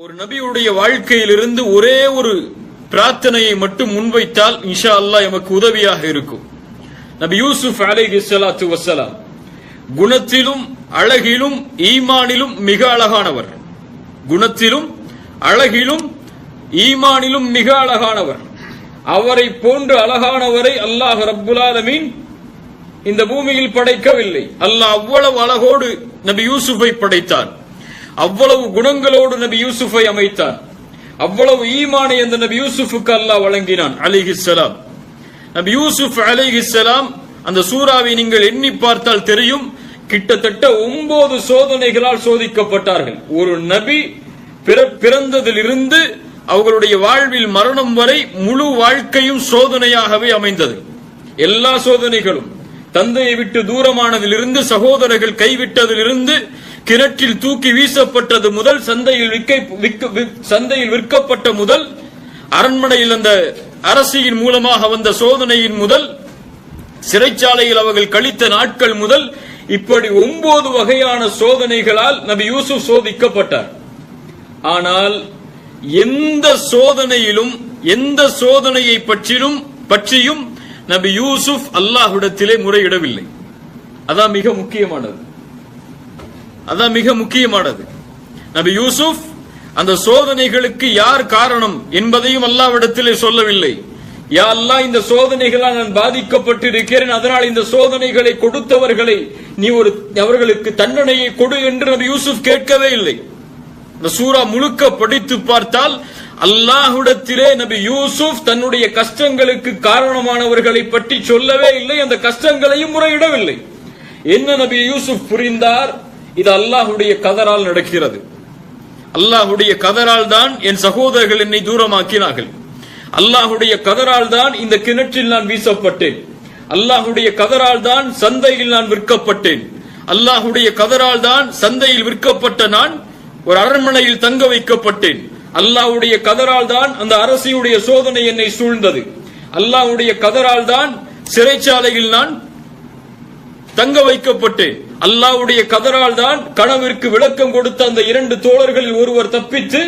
ஒரு நபியுடைய வாழ்க்கையிலிருந்து ஒரே ஒரு பிரார்த்தனையை மட்டும் முன்வைத்தால் இன்ஷா அல்லாஹ் எமக்கு உதவியாக இருக்கும். நபி யூசுப் அலைஹிஸ்ஸலாத்து வஸ்ஸலாம் குணத்திலும் அழகிலும் ஈமானிலும் மிக அழகானவர். குணத்திலும் அழகிலும் ஈமானிலும் மிக அழகானவர். அவரை போன்று அழகானவரை அல்லாஹ் ரப்புல் ஆலமீன் இந்த பூமியில் படைக்கவில்லை. அல்லாஹ் அவ்வளவு அழகோடு நபி யூசுஃபை படைத்தார். அவ்வளவு குணங்களோடு நபி யூசுஃபை அமைத்தார். அவ்வளவு ஈமானை அந்த நபி யூசுஃபுக்கு அல்லாஹ் வழங்கினான் அலைஹிஸ்ஸலாம். நபி யூசுப் அலைஹிஸ்ஸலாம் அந்த சூராவை நீங்கள் எண்ணி பார்த்தால் தெரியும், கிட்டத்தட்ட 9 சோதனைகளால் சோதிக்கப்பட்டார்கள். ஒரு நபி பிறந்ததிலிருந்து அவர்களுடைய வாழ்வில் மரணம் வரை முழு வாழ்க்கையும் சோதனையாகவே அமைந்தது. எல்லா சோதனைகளும் தந்தையை விட்டு தூரமானதிலிருந்து, சகோதரர்கள் கைவிட்டதிலிருந்து, கிணற்றில் தூக்கி வீசப்பட்டது முதல், சந்தையில் விற்கப்பட்ட முதல், அரண்மனையில் அந்த அரசியின் மூலமாக வந்த சோதனையின் முதல், சிறைச்சாலையில் அவர்கள் கழித்த நாட்கள் முதல், இப்படி 9 வகையான சோதனைகளால் நபி யூசுப் சோதிக்கப்பட்டார். ஆனால் எந்த சோதனையிலும் எந்த சோதனையை பற்றியும் நபி யூசுப் அல்லாஹ்விடத்திலே முறையிடவில்லை. அதான் மிக முக்கியமானது. நபி யூசுப் அந்த சோதனைகளுக்கு யார் காரணம் என்பதையும் அல்லாஹ்விடத்திலே சொல்லவில்லை. யா அல்லாஹ், இந்த சோதனைகளால் நான் பாதிக்கப்பட்டிருக்கிறேன், அதனால் இந்த சோதனைகளை கொடுத்தவர்களை நீ அவர்களுக்கு தண்டனையை கொடு என்று நபி யூசுப் கேட்கவே இல்லை. இந்த சூரா முழுக்க படித்து பார்த்தால் அல்லாஹ்விடத்திலே நபி யூசுப் தன்னுடைய கஷ்டங்களுக்கு காரணமானவர்களை பற்றி சொல்லவே இல்லை. அந்த கஷ்டங்களையும் முறையிடவில்லை. என்ன நபி யூசுப் புரிந்தார்? இது அல்லாஹ்வுடைய கதரால் நடக்கிறது. அல்லாஹ்வுடைய கதரால் தான் என் சகோதரர்கள் என்னை தூரமாக்கினார்கள். அல்லாஹ்வுடைய கதரால் தான் இந்த கிணற்றில் நான் வீசப்பட்டேன். அல்லாஹ்வுடைய கதரால் தான் சந்தையில் நான் விற்கப்பட்டேன். அல்லாஹ்வுடைய கதரால் தான் சந்தையில் விற்கப்பட்ட நான் ஒரு அரண்மனையில் தங்க வைக்கப்பட்டேன். அல்லாஹ்வுடைய கதரால் தான் அந்த அரசியுடைய சோதனை என்னை சூழ்ந்தது. அல்லாஹ்வுடைய கதரால் தான் சிறைச்சாலையில் நான் தங்க வைக்கப்பட்டேன். அல்லாஹ்வுடைய கதரால் தான் கனவிற்கு விளக்கம் கொடுத்த அந்த 2 தோழர்களில் ஒருவர் தப்பித்து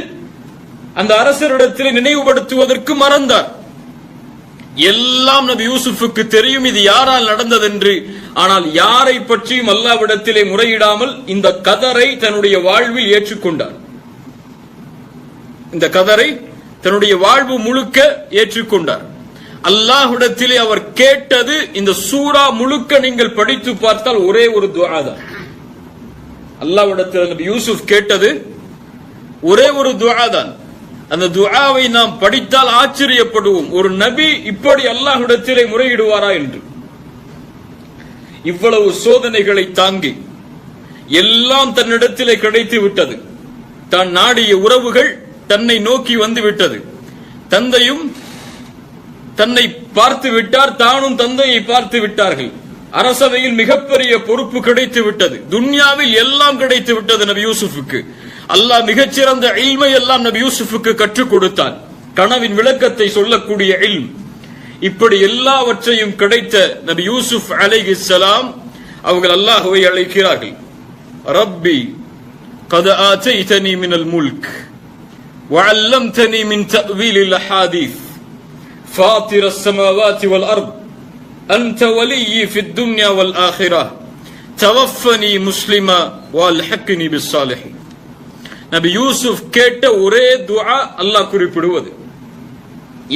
அந்த அரசரிடத்தில் நினைவுபடுத்துவதற்கு மறந்தார். எல்லாம் நபி யூசுஃபுக்கு தெரியும் இது யாரால் நடந்ததென்று. ஆனால் யாரை பற்றியும் அல்லாஹ்விடத்திலே முறையிடாமல் இந்த கதரை தன்னுடைய வாழ்வில் ஏற்றுக்கொண்டார். இந்த கதரை தன்னுடைய வாழ்வு முழுக்க ஏற்றுக்கொண்டார். அல்லாஹ்விடத்திலே அவர் கேட்டது, இந்த சூரா முழுக்க நீங்கள் படித்து பார்த்தால் ஒரே ஒரு துஆ தான். அல்லாஹ்விடத்தில் நபி யூசுப் கேட்டது ஒரே ஒரு துஆ தான். அந்த துஆவை நாம் படித்தால் ஆச்சரியப்படுவோம். ஒரு நபி இப்படி அல்லாஹ்விடத்திலே முறையிடுவாரா என்று. இவ்வளவு சோதனைகளை தாங்கி எல்லாம் தன்னிடத்திலே கிடைத்து விட்டது. தான் நாடிய உறவுகள் தன்னை நோக்கி வந்து விட்டது. தந்தையும் தன்னை பார்த்து விட்டார், தானும் தந்தையை பார்த்து விட்டார்கள். அரசவையில் மிகப்பெரிய பொறுப்பு கிடைத்து விட்டது. துன்யாவில் எல்லாம் கிடைத்து விட்டது நபி யூசுஃபுக்கு. அல்லாஹ் மிகச்சிறந்த இல்மை எல்லாம் நபி யூசுஃபுக்கு கற்றுக் கொடுத்தான். கனவின் விளக்கத்தை சொல்லக்கூடிய இல்ம். இப்படி எல்லாவற்றையும் கிடைத்த நபி யூசுப் அலைஹிஸ்ஸலாம் அவர்கள் அல்லாஹ்வை அழைக்கிறார்கள். ரப்பி கத் ஆதைதனி மினல் முல்க் வஅல்லம்தனி மின் தஅவீலில் அஹாதீஸ் ஃபாத்திரஸ் ஸமாவாதி வல் அர்த் அன்த வலியி ஃபித் துன்யா வல் ஆখিরাহ தவஃபனி முஸ்லிமா வல்ஹக்னி பிஸ்ஸாலிஹீன். நபி யூசுப் கேட்ட ஒரே துஆ அல்லாஹ் குறிப்பிடுவது.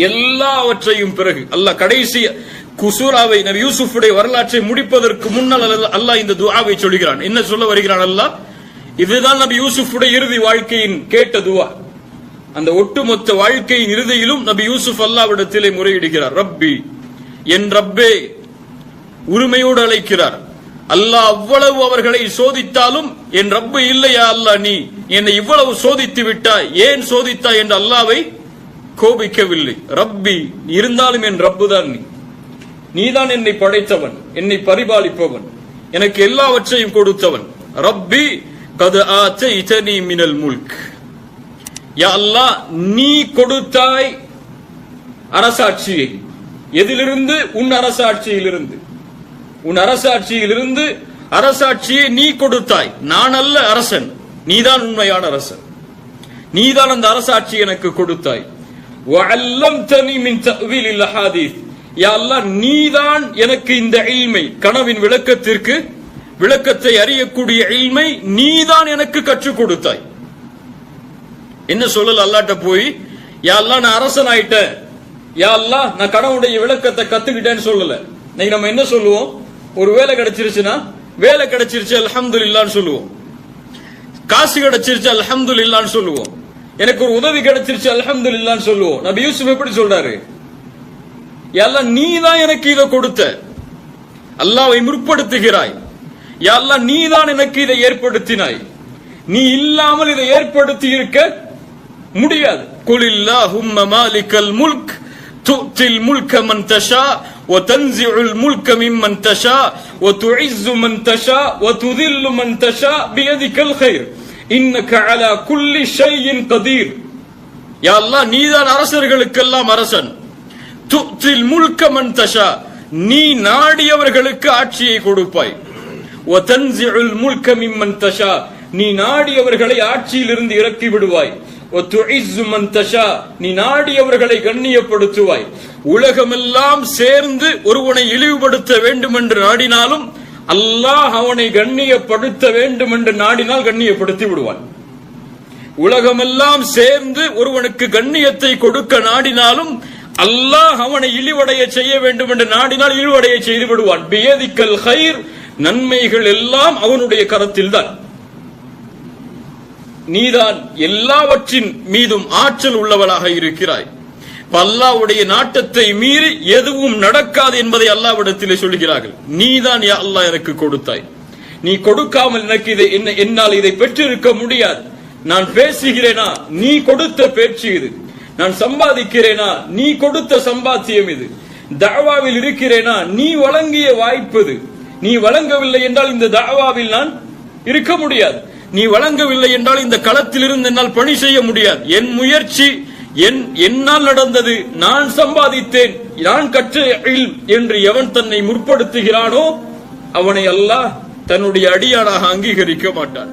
எல்லாவற்றையும் பிறகு அல்லாஹ் கடைசி குசூராவை நபி யூசுஃபுடைய வரலாற்றை முடிப்பதற்கு முன்னால் அல்லாஹ் இந்த துஆவை சொல்கிறான். என்ன சொல்ல வருகிறான் அல்லாஹ்? இதுதான் நபி யூசுஃபுடைய இறுதி வாழ்க்கையின் கேட்ட துஆ. அந்த ஒட்டுமொத்த வாழ்க்கையின் இறுதியிலும் நபி யூசுப் அல்லாஹ்விடத்திலே முறையிடுகிறார். ரப்பி, என் ரப்பே, உரிமையோடு அழைக்கிறார். அல்லாஹ் அவ்வளவு அவர்களை சோதித்தாலும் என் ரப்பு இல்லையா அல்லாஹ், நீ என்னை இவ்வளவு சோதித்து விட்டாய், ஏன் சோதித்தாய் என்று அல்லாஹ்வை கோபிக்கவில்லை. ரப்பி, இருந்தாலும் என் ரப்பு தான் நீதான் என்னை படைத்தவன், என்னை பரிபாலிப்பவன், எனக்கு எல்லாவற்றையும் கொடுத்தவன். ரப்பி கத் ஆதைதனி மினல் முல்க், யா அல்லாஹ், நீ கொடுத்தாய் அரசாட்சியை. எதிலிருந்து? உன் அரசாட்சியிலிருந்து. உன் அரசாட்சியிலிருந்து அரசாட்சியை நீ கொடுத்தாய். நான் அல்ல அரசன், நீதான் உண்மையான அரசன். நீதான் அந்த அரசாட்சி எனக்கு கொடுத்தாய். வஅல்லம்தனி மின் தஅவீலில் அஹாதீஸ், யா அல்லாஹ் நீதான் எனக்கு இந்த இல்மை, கனவின் விளக்கத்தை அறியக்கூடிய இல்மை நீதான் எனக்கு கற்றுக் கொடுத்தாய். என்ன சொல்லல அல்லாஹ்ட்ட போய், யா அல்லாஹ் நான் அரசன் ஆயிட்டேன், யா அல்லாஹ் நான் கனவுடைய விளக்கத்தை கத்துக்கிட்டேன்னு சொல்லல. இன்னைக்கு நம்ம என்ன சொல்லுவோம்? ஒரு வேலை கிடைச்சிருச்சுன்னா, வேலை கிடைச்சிருச்சு அல்ஹம்துலில்லாஹ்னு சொல்லுவோம். காசு கிடைச்சிருச்சு அல்ஹம்துலில்லாஹ்னு சொல்லுவோம். எனக்கு ஒரு உதவி கிடைச்சிருச்சு அல்ஹம்துலில்லாஹ்னு சொல்லுவோம். நபி யூசுப் எப்படி சொல்றாரு? யா அல்லாஹ் நீதான் எனக்கு இதை கொடுத்த, அல்லாஹ்வை முற்படுத்துகிறாய். யா அல்லாஹ் நீதான் எனக்கு இதை ஏற்படுத்தினாய், நீ இல்லாமல் இதை ஏற்படுத்தி இருக்க முடியாது. குலில்லாஹும்ம மாலிகல் முல்க் து'த்தில் முல்க மன் தஷா வ தன்ஸிஉல் முல்க மிம்மன் தஷா வ துஇஸ்ஸு மன் தஷா வ துதில்லு மன் தஷா பியதிகல் கைர் இன்னக அலா குல்லி ஷைஇன் கதீர். யா அல்லாஹ் நீதான் அரசர்களுக்கெல்லாம் அரசன். து'த்தில் முல்க மன் தஷா, நீ நாடியவர்களுக்கு ஆட்சியை கொடுப்பாய். வ தன்ஸிஉல் முல்க மிம்மன் தஷா, நீ நாடியவர்களை ஆட்சியிலிருந்து இறக்கி விடுவாய். வ துஇஸ்ஸு மன் தஷா, நீ நாடியவர்களை கண்ணியப்படுத்துவாய். உலகமெல்லாம் சேர்ந்து ஒருவனை இழிவுபடுத்த வேண்டும் என்று நாடினாலும் அல்லாஹ் அவனை கண்ணியப்படுத்த வேண்டும் என்று நாடினால் கண்ணியப்படுத்தி விடுவான். உலகமெல்லாம் சேர்ந்து ஒருவனுக்கு கண்ணியத்தை கொடுக்க நாடினாலும் அல்லாஹ் அவனை இழிவடைய செய்ய வேண்டும் என்று நாடினால் இழிவடைய செய்து விடுவான். பியதிக்கல் கைர், நன்மைகள் எல்லாம் அவனுடைய கரத்தில் தான். நீதான் எல்லாவற்றின் மீதும் ஆற்றல் உள்ளவளாக இருக்கிறாய். அல்லாஹ்வுடைய நாட்டத்தை மீறி எதுவும் நடக்காது என்பதை அல்லாஹ்விடத்திலே சொல்கிறார்கள். நீதான் யா அல்லாஹ் எனக்கு கொடுத்தாய், நீ கொடுக்காமல் எனக்கு என்னால் இதை பெற்றிருக்க முடியாது. நான் பேசுகிறேனா, நீ கொடுத்த பேச்சு இது. நான் சம்பாதிக்கிறேனா, நீ கொடுத்த சம்பாத்தியம் இது. தஅவாவில் இருக்கிறேனா, நீ வழங்கிய வாய்ப்பு இது. நீ வழங்கவில்லை என்றால் இந்த தஅவாவில் நான் இருக்க முடியாது. நீ வழங்கவில்லை என்றால் இந்த களத்தில் இருந்து என்னால் பணி செய்ய முடியாது. என் முயற்சி என்னால் நடந்தது, நான் சம்பாதித்தேன், நான் கற்ற இல்ம் என்று எவன் தன்னை முற்படுத்துகிறானோ அவனை அல்லாஹ் தன்னுடைய அடியானாக அங்கீகரிக்க மாட்டான்.